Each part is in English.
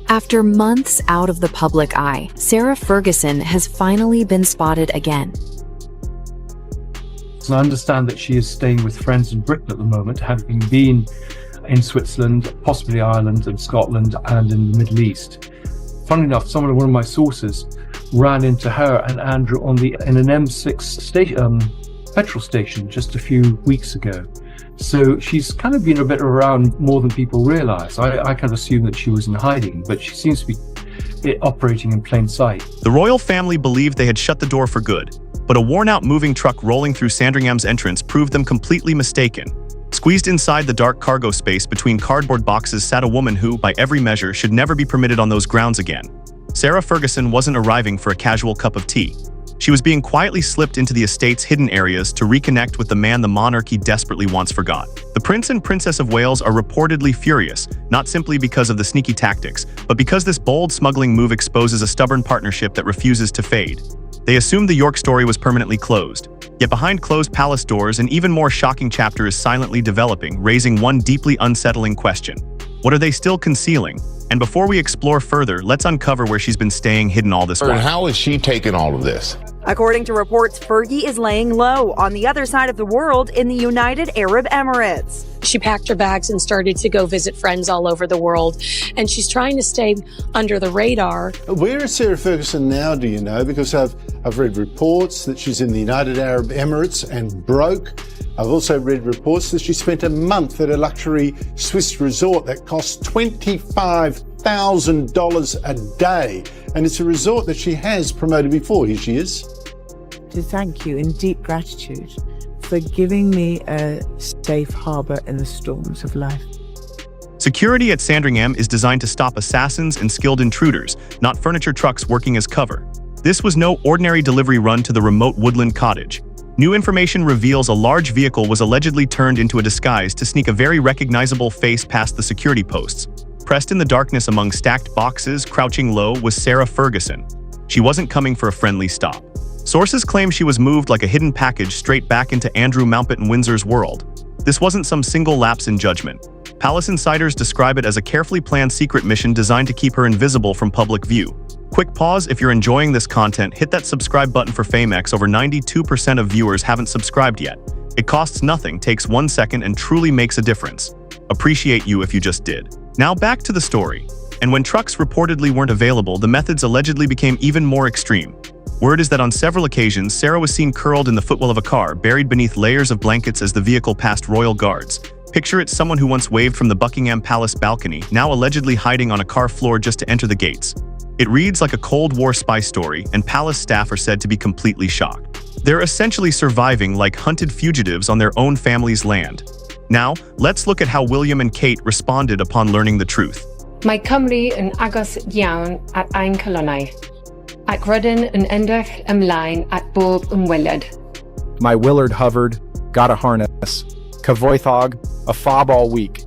After months out of the public eye, Sarah Ferguson has finally been spotted again. So I understand that she is staying with friends in Britain at the moment, having been in Switzerland, possibly Ireland and Scotland, and in the Middle East. Funnily enough, one of my sources ran into her and Andrew in an M6 petrol station just a few weeks ago. So she's kind of been a bit around more than people realize. I kind of assumed that she was in hiding, but she seems to be operating in plain sight. The royal family believed they had shut the door for good, but a worn-out moving truck rolling through Sandringham's entrance proved them completely mistaken. Squeezed inside the dark cargo space between cardboard boxes sat a woman who, by every measure, should never be permitted on those grounds again. Sarah Ferguson wasn't arriving for a casual cup of tea. She was being quietly slipped into the estate's hidden areas to reconnect with the man the monarchy desperately once forgot. The Prince and Princess of Wales are reportedly furious, not simply because of the sneaky tactics, but because this bold smuggling move exposes a stubborn partnership that refuses to fade. They assumed the York story was permanently closed. Yet behind closed palace doors, an even more shocking chapter is silently developing, raising one deeply unsettling question. What are they still concealing? And before we explore further, let's uncover where she's been staying hidden all this while. How is she taking all of this? According to reports, Fergie is laying low on the other side of the world in the United Arab Emirates. She packed her bags and started to go visit friends all over the world, and she's trying to stay under the radar. Where is Sarah Ferguson now, do you know? Because I've read reports that she's in the United Arab Emirates and broke. I've also read reports that she spent a month at a luxury Swiss resort that cost $25,000 a day. And it's a resort that she has promoted before. Here she is. To thank you in deep gratitude for giving me a safe harbor in the storms of life. Security at Sandringham is designed to stop assassins and skilled intruders, not furniture trucks working as cover. This was no ordinary delivery run to the remote woodland cottage. New information reveals a large vehicle was allegedly turned into a disguise to sneak a very recognizable face past the security posts. Pressed in the darkness among stacked boxes, crouching low, was Sarah Ferguson. She wasn't coming for a friendly stop. Sources claim she was moved like a hidden package straight back into Andrew Mountbatten Windsor's world. This wasn't some single lapse in judgment. Palace insiders describe it as a carefully planned secret mission designed to keep her invisible from public view. Quick pause: if you're enjoying this content, hit that subscribe button for FameX. Over 92% of viewers haven't subscribed yet. It costs nothing, takes 1 second, and truly makes a difference. Appreciate you if you just did. Now back to the story. And when trucks reportedly weren't available, the methods allegedly became even more extreme. Word is that on several occasions, Sarah was seen curled in the footwell of a car, buried beneath layers of blankets as the vehicle passed royal guards. Picture it: someone who once waved from the Buckingham Palace balcony, now allegedly hiding on a car floor just to enter the gates. It reads like a Cold War spy story, and palace staff are said to be completely shocked. They're essentially surviving like hunted fugitives on their own family's land. Now, let's look at how William and Kate responded upon learning the truth. Mae Cymru yn agos iawn at ein colonnau, ac rydyn yn edrych ymlaen at bob ymweliad. My Willard hovered, got a harness, cyfoethog, a fob all week.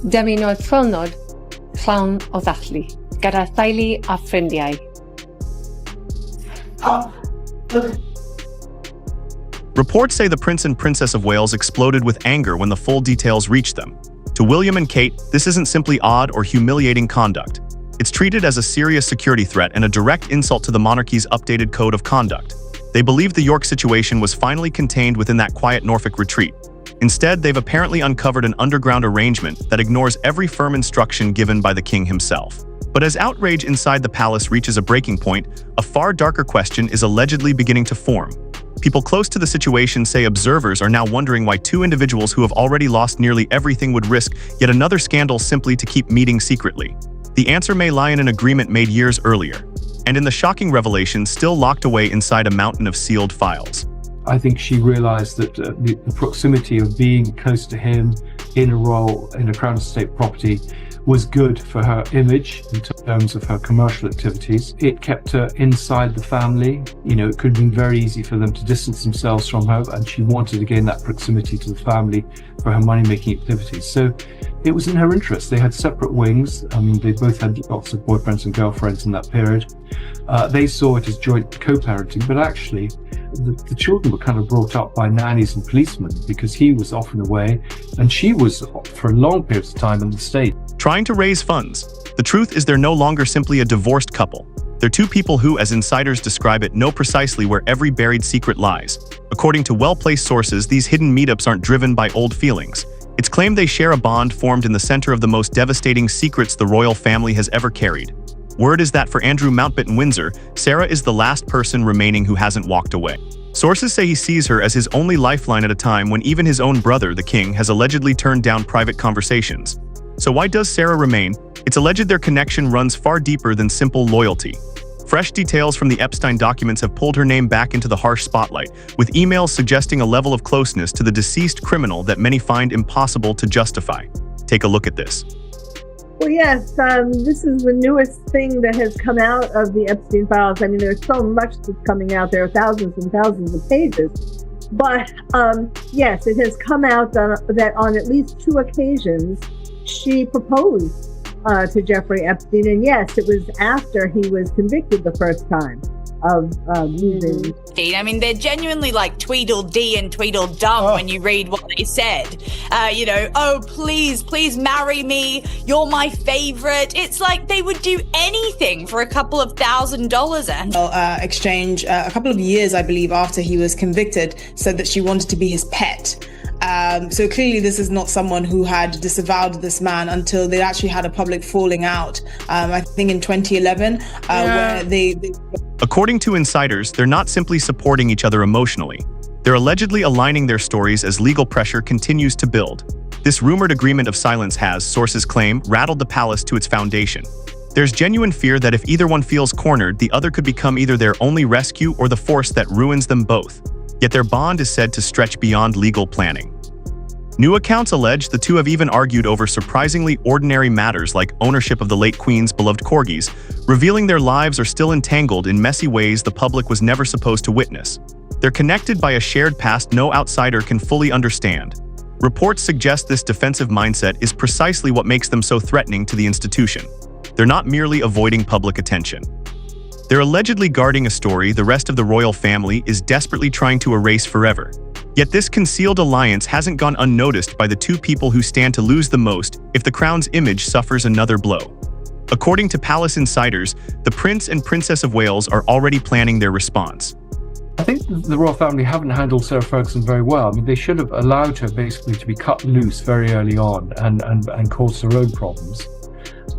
Dymunod ffilnod, llawn o ddathlu, gyda theulu a ffrindiau. Reports say the Prince and Princess of Wales exploded with anger when the full details reached them. To William and Kate, this isn't simply odd or humiliating conduct. It's treated as a serious security threat and a direct insult to the monarchy's updated code of conduct. They believed the York situation was finally contained within that quiet Norfolk retreat. Instead, they've apparently uncovered an underground arrangement that ignores every firm instruction given by the king himself. But as outrage inside the palace reaches a breaking point, a far darker question is allegedly beginning to form. People close to the situation say observers are now wondering why two individuals who have already lost nearly everything would risk yet another scandal simply to keep meeting secretly. The answer may lie in an agreement made years earlier, and in the shocking revelation still locked away inside a mountain of sealed files. I think she realized that the proximity of being close to him in a Crown Estate property was good for her image in terms of her commercial activities. It kept her inside the family. It could have been very easy for them to distance themselves from her, and she wanted to gain that proximity to the family for her money-making activities. So it was in her interest. They had separate wings. They both had lots of boyfriends and girlfriends in that period. They saw it as joint co-parenting, but actually the children were kind of brought up by nannies and policemen because he was often away and she was for long periods of time in the States. Trying to raise funds. The truth is they're no longer simply a divorced couple. They're two people who, as insiders describe it, know precisely where every buried secret lies. According to well-placed sources, these hidden meetups aren't driven by old feelings. It's claimed they share a bond formed in the center of the most devastating secrets the royal family has ever carried. Word is that for Andrew Mountbatten-Windsor, Sarah is the last person remaining who hasn't walked away. Sources say he sees her as his only lifeline at a time when even his own brother, the king, has allegedly turned down private conversations. So why does Sarah remain? It's alleged their connection runs far deeper than simple loyalty. Fresh details from the Epstein documents have pulled her name back into the harsh spotlight, with emails suggesting a level of closeness to the deceased criminal that many find impossible to justify. Take a look at this. Well, yes, this is the newest thing that has come out of the Epstein files. I mean, there's so much that's coming out. There are thousands and thousands of pages. But yes, it has come out that on at least 2 occasions, she proposed to Jeffrey Epstein. And yes, it was after he was convicted the first time of using. I mean, they're genuinely like Tweedledee and Tweedledum when you read what they said. Oh, please marry me. You're my favorite. It's like they would do anything for a couple of $1,000s. And exchange a couple of years, I believe, after he was convicted, said that she wanted to be his pet. So clearly this is not someone who had disavowed this man until they actually had a public falling out, I think in 2011, where they... According to insiders, they're not simply supporting each other emotionally. They're allegedly aligning their stories as legal pressure continues to build. This rumored agreement of silence has, sources claim, rattled the palace to its foundation. There's genuine fear that if either one feels cornered, the other could become either their only rescue or the force that ruins them both. Yet their bond is said to stretch beyond legal planning. New accounts allege the two have even argued over surprisingly ordinary matters like ownership of the late Queen's beloved corgis, revealing their lives are still entangled in messy ways the public was never supposed to witness. They're connected by a shared past no outsider can fully understand. Reports suggest this defensive mindset is precisely what makes them so threatening to the institution. They're not merely avoiding public attention. They're allegedly guarding a story the rest of the royal family is desperately trying to erase forever. Yet this concealed alliance hasn't gone unnoticed by the two people who stand to lose the most if the crown's image suffers another blow. According to palace insiders, the Prince and Princess of Wales are already planning their response. I think the royal family haven't handled Sarah Ferguson very well. I mean, they should have allowed her basically to be cut loose very early on and cause her own problems.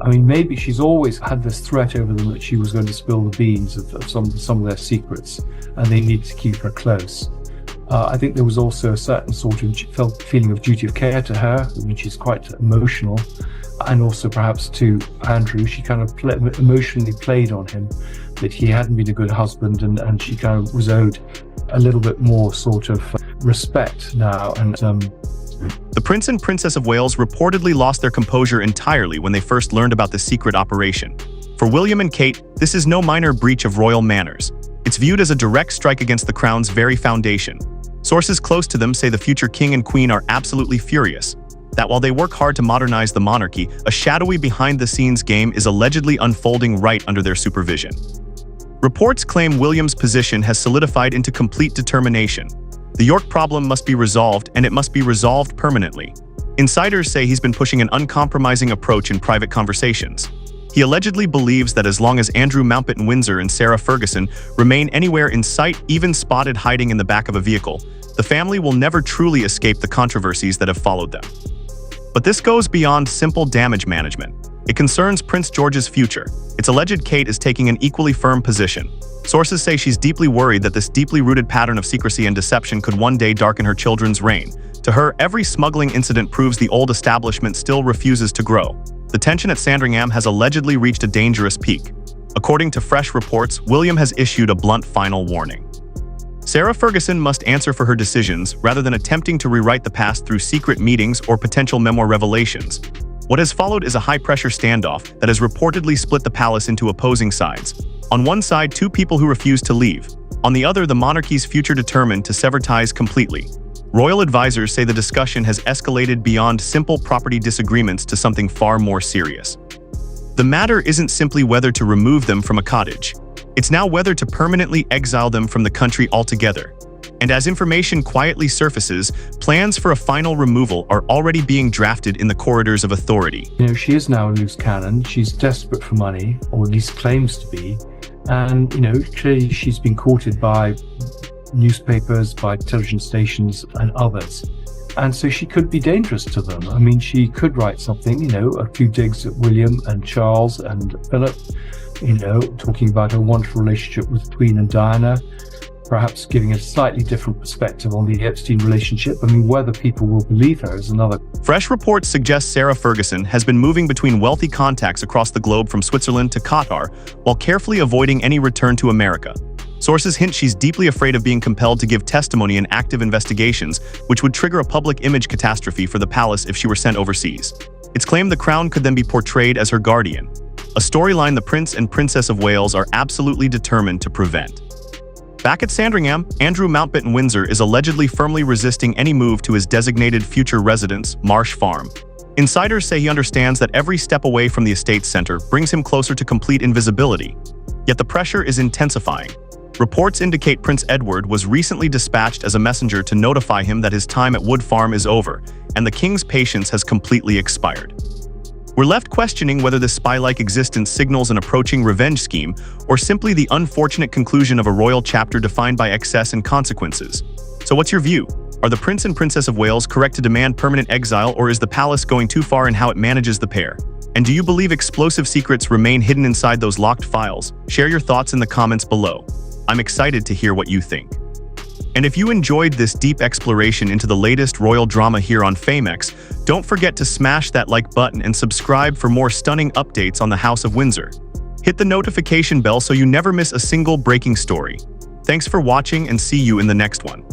I mean, maybe she's always had this threat over them that she was going to spill the beans of some of their secrets, and they needed to keep her close. I think there was also a certain sort of feeling of duty of care to her, which is quite emotional, and also perhaps to Andrew. She kind of emotionally played on him that he hadn't been a good husband, and she kind of was owed a little bit more sort of respect now. And the Prince and Princess of Wales reportedly lost their composure entirely when they first learned about the secret operation. For William and Kate, this is no minor breach of royal manners. It's viewed as a direct strike against the crown's very foundation. Sources close to them say the future king and queen are absolutely furious. That while they work hard to modernize the monarchy, a shadowy behind-the-scenes game is allegedly unfolding right under their supervision. Reports claim William's position has solidified into complete determination. The York problem must be resolved, and it must be resolved permanently. Insiders say he's been pushing an uncompromising approach in private conversations. He allegedly believes that as long as Andrew Mountbatten-Windsor and Sarah Ferguson remain anywhere in sight, even spotted hiding in the back of a vehicle, the family will never truly escape the controversies that have followed them. But this goes beyond simple damage management. It concerns Prince George's future. It's alleged Kate is taking an equally firm position. Sources say she's deeply worried that this deeply rooted pattern of secrecy and deception could one day darken her children's reign. To her, every smuggling incident proves the old establishment still refuses to grow. The tension at Sandringham has allegedly reached a dangerous peak. According to fresh reports, William has issued a blunt final warning. Sarah Ferguson must answer for her decisions rather than attempting to rewrite the past through secret meetings or potential memoir revelations. What has followed is a high-pressure standoff that has reportedly split the palace into opposing sides. On one side, two people who refuse to leave. On the other, the monarchy's future determined to sever ties completely. Royal advisors say the discussion has escalated beyond simple property disagreements to something far more serious. The matter isn't simply whether to remove them from a cottage. It's now whether to permanently exile them from the country altogether. And as information quietly surfaces, plans for a final removal are already being drafted in the corridors of authority. You know, she is now a loose cannon. She's desperate for money, or at least claims to be. And, you know, clearly she's been courted by newspapers, by television stations and others. And so she could be dangerous to them. I mean, she could write something, you know, a few digs at William and Charles and Philip, you know, talking about her wonderful relationship with the Queen and Diana, perhaps giving a slightly different perspective on the Epstein relationship. I mean, whether people will believe her is another. Fresh reports suggest Sarah Ferguson has been moving between wealthy contacts across the globe from Switzerland to Qatar, while carefully avoiding any return to America. Sources hint she's deeply afraid of being compelled to give testimony in active investigations, which would trigger a public image catastrophe for the palace if she were sent overseas. It's claimed the crown could then be portrayed as her guardian, a storyline the Prince and Princess of Wales are absolutely determined to prevent. Back at Sandringham, Andrew Mountbatten Windsor is allegedly firmly resisting any move to his designated future residence, Marsh Farm. Insiders say he understands that every step away from the estate's center brings him closer to complete invisibility. Yet the pressure is intensifying. Reports indicate Prince Edward was recently dispatched as a messenger to notify him that his time at Wood Farm is over, and the king's patience has completely expired. We're left questioning whether this spy-like existence signals an approaching revenge scheme, or simply the unfortunate conclusion of a royal chapter defined by excess and consequences. So what's your view? Are the Prince and Princess of Wales correct to demand permanent exile, or is the palace going too far in how it manages the pair? And do you believe explosive secrets remain hidden inside those locked files? Share your thoughts in the comments below. I'm excited to hear what you think. And if you enjoyed this deep exploration into the latest royal drama here on FameX, don't forget to smash that like button and subscribe for more stunning updates on the House of Windsor. Hit the notification bell so you never miss a single breaking story. Thanks for watching and see you in the next one.